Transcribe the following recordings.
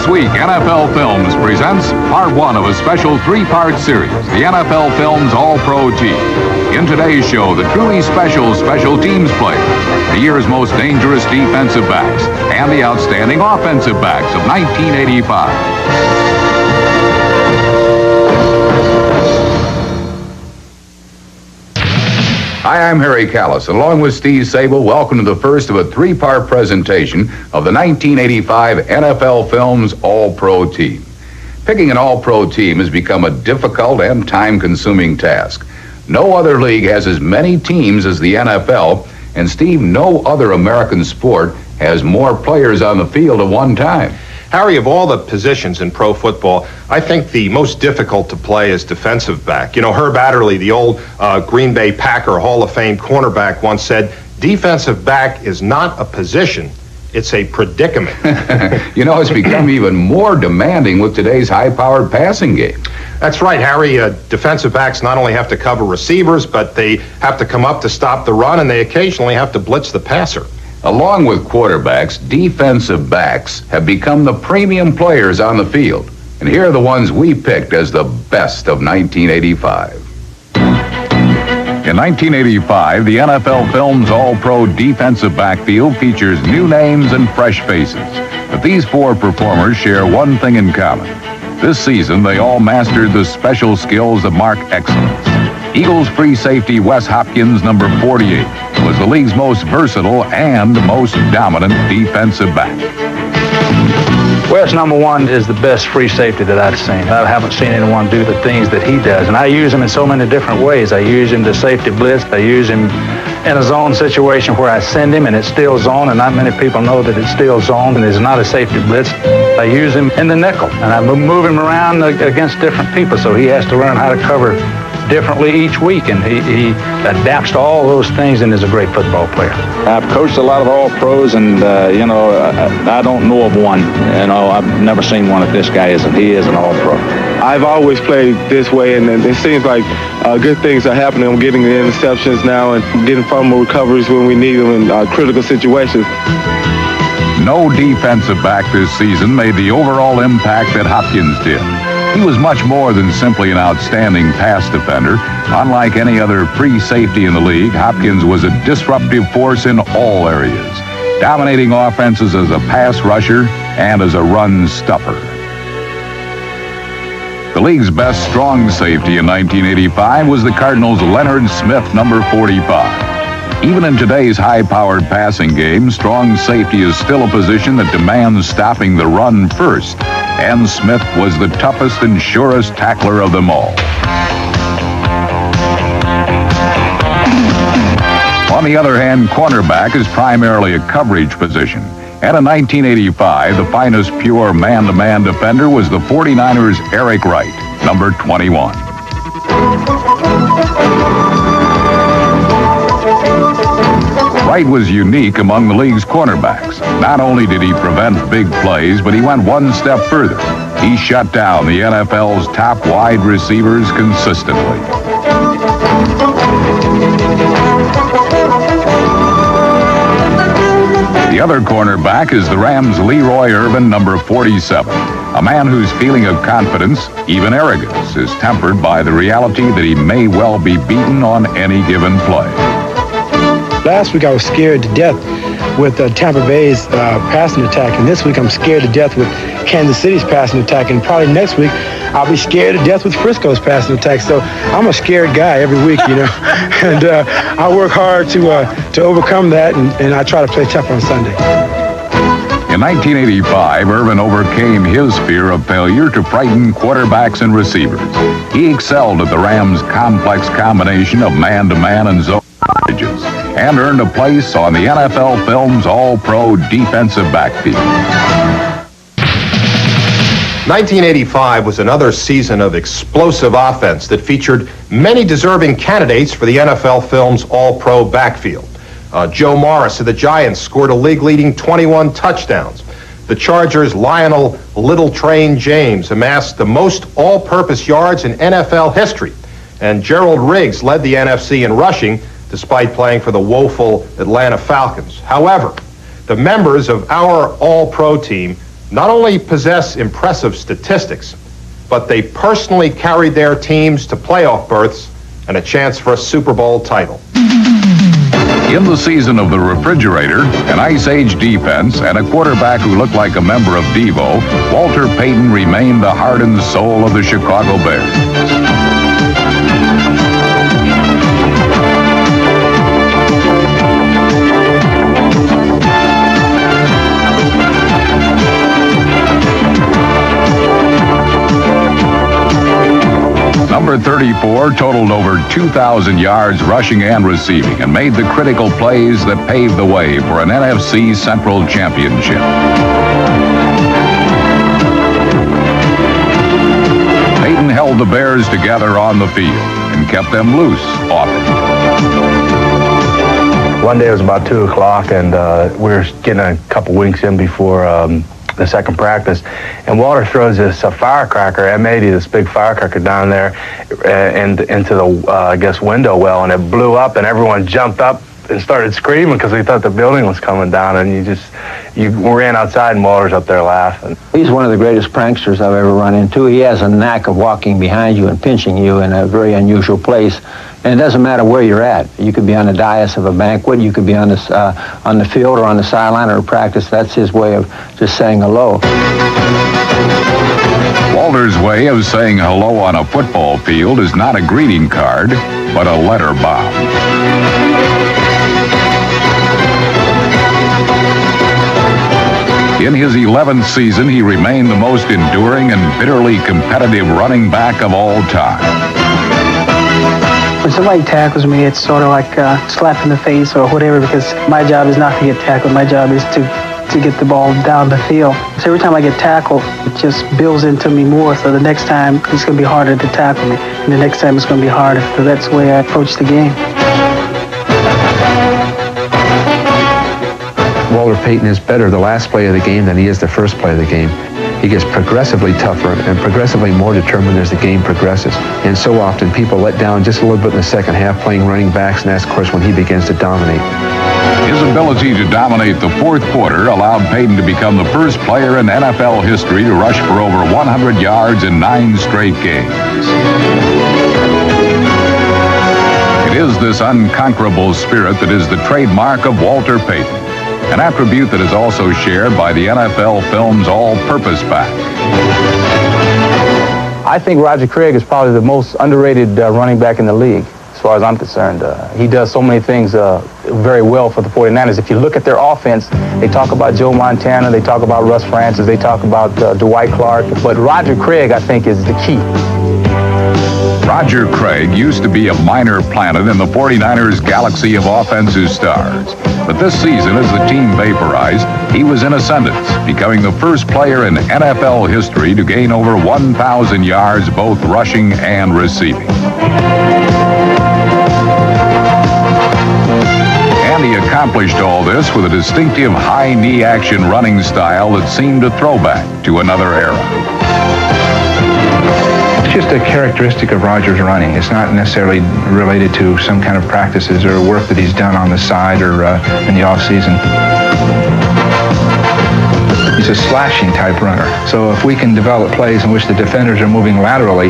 This week, NFL Films presents part one of a special three-part series, the NFL Films All-Pro Team. In today's show, the truly special teams players, the year's most dangerous defensive backs, and the outstanding offensive backs of 1985. Hi, I'm Harry Callis. Along with Steve Sable, welcome to the first of a three-part presentation of the 1985 NFL Films All-Pro Team. Picking an All-Pro team has become a difficult and time-consuming task. No other league has as many teams as the NFL, and Steve, no other American sport has more players on the field at one time. Harry, of all the positions in pro football, I think the most difficult to play is defensive back. You know, Herb Adderley, the old Green Bay Packer Hall of Fame cornerback, once said, defensive back is not a position, it's a predicament. You know, it's become even more demanding with today's high-powered passing game. That's right, Harry. Defensive backs not only have to cover receivers, but they have to come up to stop the run, and they occasionally have to blitz the passer. Along with quarterbacks, defensive backs have become the premium players on the field. And here are the ones we picked as the best of 1985. In 1985, the NFL Films All-Pro defensive backfield features new names and fresh faces. But these four performers share one thing in common. This season, they all mastered the special skills of mark excellence. Eagles free safety Wes Hopkins, number 48, was the league's most versatile and most dominant defensive back. Wes, number one, is the best free safety that I've seen. I haven't seen anyone do the things that he does, and I use him in so many different ways. I use him to safety blitz. I use him in a zone situation where I send him and it's still zone, and not many people know that it's still zone and it's not a safety blitz. I use him in the nickel, and I move him around against different people, so he has to learn how to cover differently each week, and he adapts to all those things and is a great football player. I've coached a lot of All-Pros, and I don't know of one. I've never seen one that this guy isn't. He is an All-Pro. I've always played this way, and it seems like good things are happening. I'm getting the interceptions now and getting fumble recoveries when we need them in critical situations. No defensive back this season made the overall impact that Hopkins did. He was much more than simply an outstanding pass defender. Unlike any other free safety in the league, Hopkins was a disruptive force in all areas, dominating offenses as a pass rusher and as a run stuffer. The league's best strong safety in 1985 was the Cardinals' Leonard Smith, number 45. Even in today's high-powered passing game, strong safety is still a position that demands stopping the run first, and Smith was the toughest and surest tackler of them all. On the other hand, cornerback is primarily a coverage position. And in 1985, the finest pure man-to-man defender was the 49ers' Eric Wright, number 21. Wright was unique among the league's cornerbacks. Not only did he prevent big plays, but he went one step further. He shut down the NFL's top wide receivers consistently. The other cornerback is the Rams' Leroy Irvin, number 47, a man whose feeling of confidence, even arrogance, is tempered by the reality that he may well be beaten on any given play. Last week I was scared to death with Tampa Bay's passing attack, and this week I'm scared to death with Kansas City's passing attack, and probably next week I'll be scared to death with Frisco's passing attack. So I'm a scared guy every week, you know, and I work hard to overcome that, and I try to play tough on Sunday. In 1985, Irvin overcame his fear of failure to frighten quarterbacks and receivers. He excelled at the Rams' complex combination of man-to-man and zone coverages, and earned a place on the NFL Films All-Pro defensive backfield. 1985 was another season of explosive offense that featured many deserving candidates for the NFL Films All-Pro backfield. Joe Morris of the Giants scored a league-leading 21 touchdowns. The Chargers' Lionel Little Train James amassed the most all-purpose yards in NFL history, and Gerald Riggs led the NFC in rushing despite playing for the woeful Atlanta Falcons. However, the members of our All-Pro team not only possess impressive statistics, but they personally carried their teams to playoff berths and a chance for a Super Bowl title. In the season of the refrigerator, an Ice Age defense, and a quarterback who looked like a member of Devo, Walter Payton remained the heart and soul of the Chicago Bears. Number 34 totaled over 2,000 yards rushing and receiving and made the critical plays that paved the way for an NFC Central Championship. Payton held the Bears together on the field and kept them loose off it. One day it was about 2 o'clock, and we were getting a couple weeks in before the second practice, and Walter throws this firecracker, M80, this big firecracker down there, and into the I guess window well, and it blew up, and everyone jumped up and started screaming because we thought the building was coming down, and you ran outside, and Walter's up there laughing. He's one of the greatest pranksters I've ever run into. He has a knack of walking behind you and pinching you in a very unusual place. And it doesn't matter where you're at. You could be on the dais of a banquet, you could be on the field or on the sideline or practice. That's his way of just saying hello. Walter's way of saying hello on a football field is not a greeting card, but a letter bomb. In his 11th season, he remained the most enduring and bitterly competitive running back of all time. When somebody tackles me, it's sort of like a slap in the face or whatever, because my job is not to get tackled. My job is to get the ball down the field. So every time I get tackled, it just builds into me more. So the next time, it's going to be harder to tackle me. And the next time, it's going to be harder. So that's the way I approach the game. Walter Payton is better the last play of the game than he is the first play of the game. He gets progressively tougher and progressively more determined as the game progresses. And so often people let down just a little bit in the second half playing running backs, and that's, of course, when he begins to dominate. His ability to dominate the fourth quarter allowed Payton to become the first player in NFL history to rush for over 100 yards in 9 straight games. It is this unconquerable spirit that is the trademark of Walter Payton, an attribute that is also shared by the NFL Films all-purpose back. I think Roger Craig is probably the most underrated running back in the league, as far as I'm concerned. He does so many things very well for the 49ers. If you look at their offense, they talk about Joe Montana, they talk about Russ Francis, they talk about Dwight Clark, but Roger Craig, I think, is the key. Roger Craig used to be a minor planet in the 49ers galaxy of offensive stars. But this season, as the team vaporized, he was in ascendance, becoming the first player in NFL history to gain over 1,000 yards, both rushing and receiving. And he accomplished all this with a distinctive high knee action running style that seemed a throwback to another era. It's just a characteristic of Roger's running. It's not necessarily related to some kind of practices or work that he's done on the side or in the off-season. He's a slashing type runner. So if we can develop plays in which the defenders are moving laterally,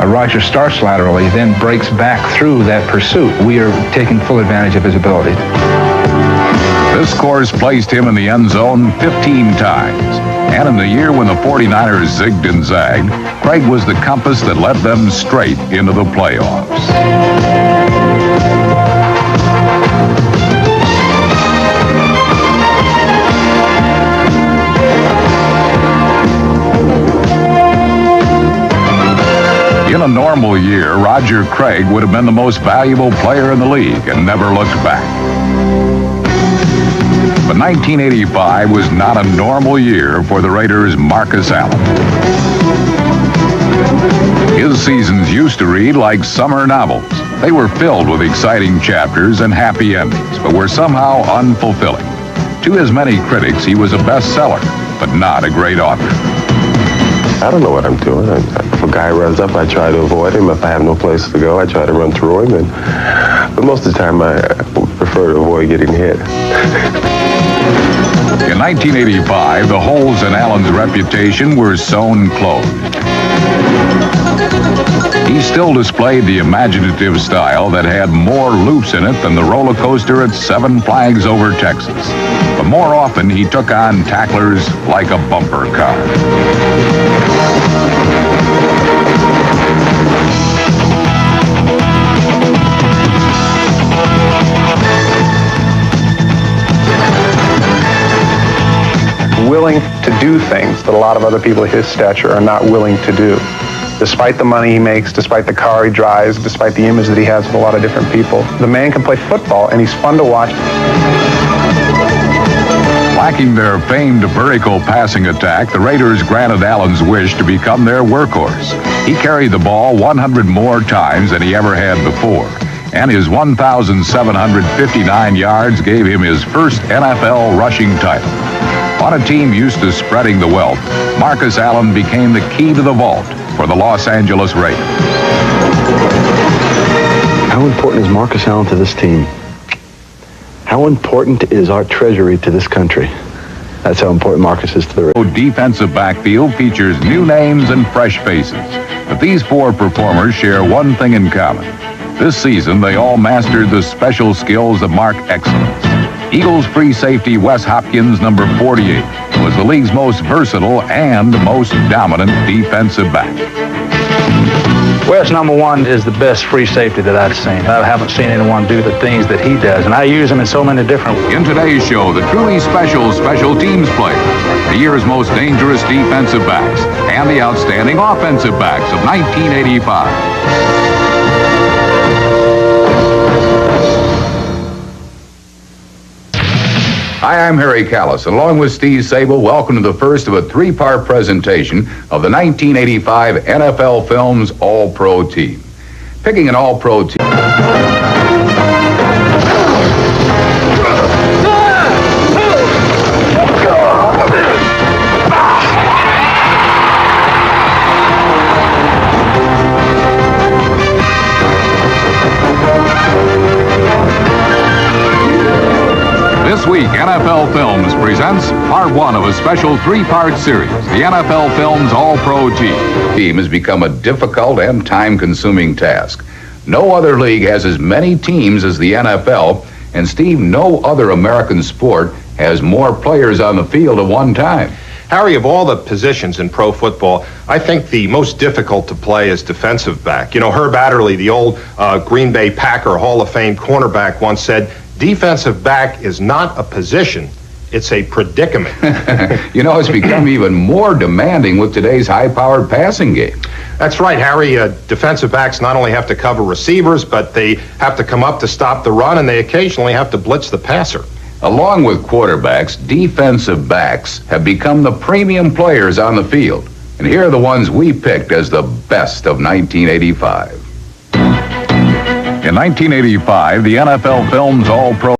Roger starts laterally, then breaks back through that pursuit. We are taking full advantage of his ability. This course placed him in the end zone 15 times. And in the year when the 49ers zigged and zagged, Craig was the compass that led them straight into the playoffs. In a normal year, Roger Craig would have been the most valuable player in the league and never looked back. But 1985 was not a normal year for the Raiders' Marcus Allen. His seasons used to read like summer novels. They were filled with exciting chapters and happy endings, but were somehow unfulfilling. To his many critics, he was a bestseller, but not a great author. I don't know what I'm doing. If a guy runs up, I try to avoid him. If I have no place to go, I try to run through him. But most of the time, I prefer to avoid getting hit. In In 1985, the holes in Allen's reputation were sewn closed. He still displayed the imaginative style that had more loops in it than the roller coaster at Seven Flags Over Texas. But more often, he took on tacklers like a bumper car. Willing to do things that a lot of other people his stature are not willing to do. Despite the money he makes, despite the car he drives, despite the image that he has with a lot of different people, the man can play football, and he's fun to watch. Lacking their famed vertical passing attack, the Raiders granted Allen's wish to become their workhorse. He carried the ball 100 more times than he ever had before, and his 1,759 yards gave him his first NFL rushing title. On a team used to spreading the wealth, Marcus Allen became the key to the vault for the Los Angeles Raiders. How important is Marcus Allen to this team? How important is our treasury to this country? That's how important Marcus is to the Raiders. Defensive backfield features new names and fresh faces, but these four performers share one thing in common. This season, they all mastered the special skills that mark excellence. Eagles free safety Wes Hopkins, number 48, was the league's most versatile and most dominant defensive back. Wes, number one, is the best free safety that I've seen. I haven't seen anyone do the things that he does, and I use him in so many different ways. In today's show, the truly special teams players, the year's most dangerous defensive backs, and the outstanding offensive backs of 1985. Hi, I'm Harry Callis. Along with Steve Sable, welcome to the first of a three-part presentation of the 1985 NFL Films All-Pro Team. Picking an All-Pro team. This week, NFL Films presents part one of a special three-part series, the NFL Films All-Pro Team. Team has become a difficult and time-consuming task. No other league has as many teams as the NFL, and Steve, no other American sport has more players on the field at one time. Harry, of all the positions in pro football, I think the most difficult to play is defensive back. You know, Herb Adderley, the old Green Bay Packer Hall of Fame cornerback, once said, defensive back is not a position, it's a predicament. You know, it's become even more demanding with today's high-powered passing game. That's right, Harry. Defensive backs not only have to cover receivers, but they have to come up to stop the run, and they occasionally have to blitz the passer. Along with quarterbacks, defensive backs have become the premium players on the field. And here are the ones we picked as the best of 1985. In 1985, the NFL Films All-Pro